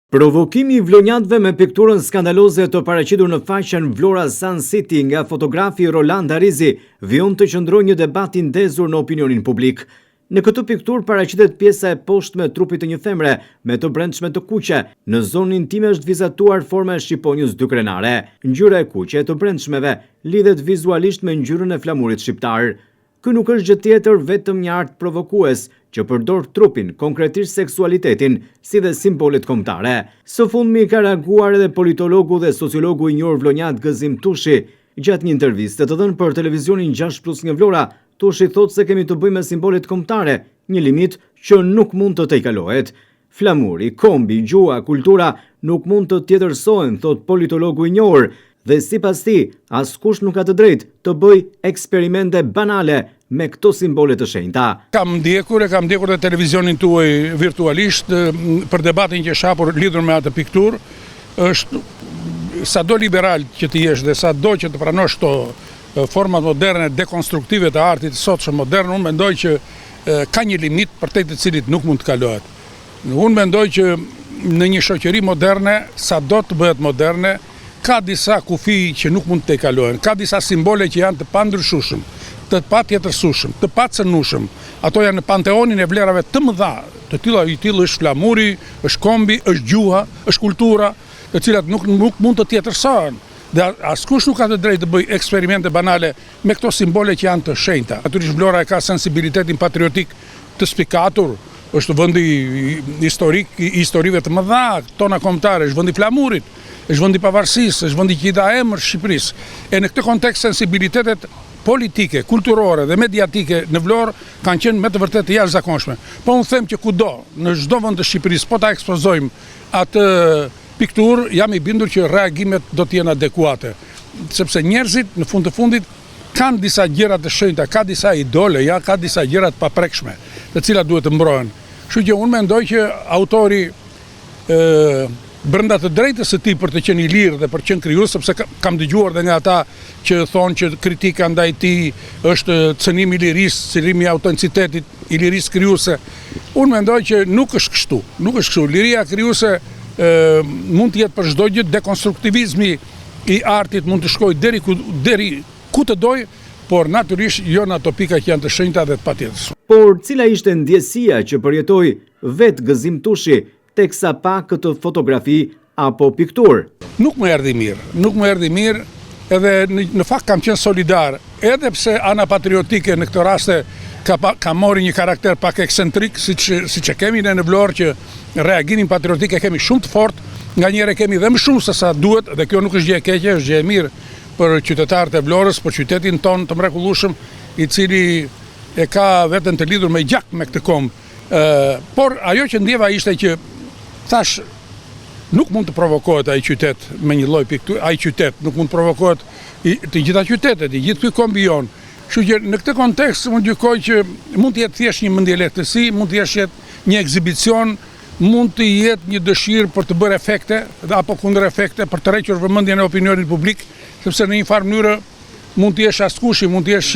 Provokimi I vlonjatëve me pikturën skandaloze të paraqitur në faqen Vlora Sun City nga fotografi Roland Harizi vijon të qëndrojë një debat I ndezur në opinionin publik. Në këtë pikturë paraqitet pjesa e poshtme e trupit të një femre me të brendshme të kuqe. Në zonën intime është vizatuar forma e shqiponjës dykrenare. Ngjyra e kuqe e të brendshmeve lidhet vizualisht me ngjyrën e flamurit shqiptar. Ky nuk është gjë tjetër vetëm një art provokues që përdor trupin, konkretisht seksualitetin, si dhe simbolet kombëtare. Së fundmi ka reaguar edhe politologu dhe sociologu I njohur vlonjat Gëzim Tushi. Gjatë një interviste të dhënë për televizionin 6+ nga Vlora, Tushi thotë se kemi të bëjmë me simbolet kombëtare, një limit që nuk mund të tejkalohet. Flamuri, kombi, gjua, kultura nuk mund të tjetërsohen, thotë politologu I njohur, dhe sipas tij, askush nuk ka të drejtë të bëjë eksperimente banale me këto simbole të shenjta. Kam ndjekur dhe televizionin tuaj virtualisht për debatin që është hapur lidhur me atë pikturë. Është sado liberal që të jesh dhe sado që të pranosh këto format moderne dekonstruktive të artit sotshëm modern, unë mendoj që ka një limit përtej të cilit nuk mund të kalohet. Unë mendoj që në një shoqëri moderne, sado të bëhet moderne, ka disa kufi që nuk mund të tejkalohen, ka disa simbole që janë të pandryshueshëm, të patjetërsueshëm, të pacënueshëm. Ato janë në panteonin e vlerave të mëdha, të tilla I tillë është flamuri, është kombi, është gjuha, është kultura, të cilat nuk mund të tjetërsohen. Dhe askush nuk ka të drejtë të bëjë eksperimente banale me këto simbole që janë të shenjta. Natyrisht Vlora e ka sensibilitetin patriotik të spikatur, është vendi historik I historive të mëdha tona kombëtare, është vendi flamurit, është vendi pavarësisë, është vendi që I dha emër Shqipërisë. E në këtë kontekst sensibilitetet politike, kulturore dhe mediatike në Vlorë kanë qenë me të vërtetë të jashtëzakonshme. Po unë them që kudo, në çdo vend të Shqipërisë, po ta ekspozojmë atë pikturë, jam I bindur që reagimet do të jenë adekuate, sepse njerëzit në fund të fundit kanë disa gjëra të shenjta, ka disa idole, ka disa gjëra të paprekshme, të cilat duhet të mbrohen. Kështu që unë mendoj që autori brenda të drejtës së tij për të qenë I lirë dhe për të qenë krijues, sepse kam dëgjuar dhe nga ata që thonë që kritika ndaj tij është cënimi I lirisë, cënimi I autenticitetit, I lirisë krijuese. Unë mendoj që nuk është kështu, nuk është kështu. Liria krijuese mund të jetë për çdo gjë, dekonstruktivizmi I artit mund të shkojë deri ku të doj, por natyrisht jo në ato pika që janë të shenjta dhe të patjetërshme. Por cila ishte ndjesia që përjetoi vetë Gëzim Tushi teksa pa këtë fotografi apo pikturë? Nuk më erdhi mirë, edhe në fakt kam qenë solidar, edhe pse ana patriotike në këtë raste ka mori një karakter pak eksentrik, siç e kemi në Vlorë, që reagimin patriotik e kemi shumë të fortë, nganjëherë kemi dhe më shumë se sa duhet, dhe kjo nuk është gjë e keqe, është gjë e mirë për qytetarët e Vlorës, për qytetin ton të mrekullueshëm, I cili e ka veten të lidhur me gjak me këtë komb. Por ajo që ndjeva ishte që thash, nuk mund të provokohet ai qytet me një lloj pikturë, ai qytet nuk mund të provokohet të gjitha qytetet, I gjithë ky kombi jon. Kështu që në këtë kontekst unë gjykoj që mund të jetë thjesht një mendje lehtësi, mund të jetë një ekzibicion, mund të jetë një dëshirë për të bërë efekte apo kundër efekte, për të rrequr vëmendjen e opinionit publik, sepse në një farë mënyrë mund të jesh askushi, mund të jesh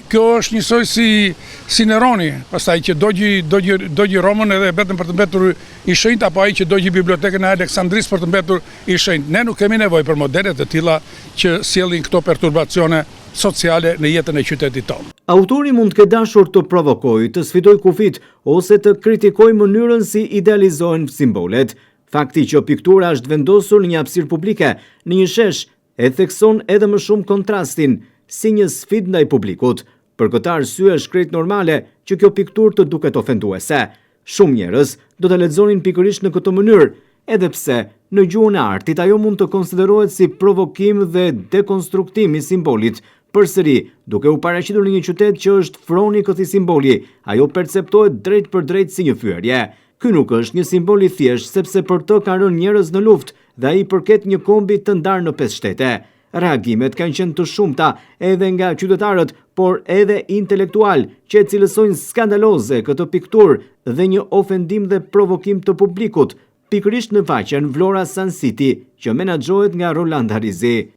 kjo është njësoj si Neroni, pastaj që dogji Romën edhe vetëm për të mbetur I shenjtë, apo ai që dogji bibliotekën e Aleksandrisë për të mbetur I shenjtë. Ne nuk kemi nevojë për modele të tilla që sjellin këto perturbacione sociale në jetën e qytetit tonë. Autori mund të ketë dashur të provokojë, të sfidojë kufit ose të kritikojë mënyrën si idealizohen simbolet. Fakti që piktura është vendosur në një hapësirë publike, në një shesh, e thekson edhe më shumë kontrastin, si një sfidë ndaj publikut. Për këtë arsye është krejt normale që kjo pikturë të duket ofenduese. Shumë njerëz do të lexonin pikërisht në këtë mënyrë, edhe pse në gjuhën e artit ajo mund të konsiderohet si provokim dhe dekonstruktim I simbolit. Përsëri, duke u paraqitur në një qytet që është froni këtij simboli, ajo perceptohet drejt për drejt si një fyerje. Ky nuk është një simbol I thjesht, sepse për të kanë rënë njerëz në luftë dhe ai përket një kombi të ndarë në 5 shtete. Reagimet kanë qenë të shumta edhe nga qytetarët, por edhe intelektual që e cilësojnë skandaloze këtë pikturë dhe një ofendim dhe provokim të publikut, pikërisht në faqen Vlora Sun City, që menaxhohet nga Roland Harizi.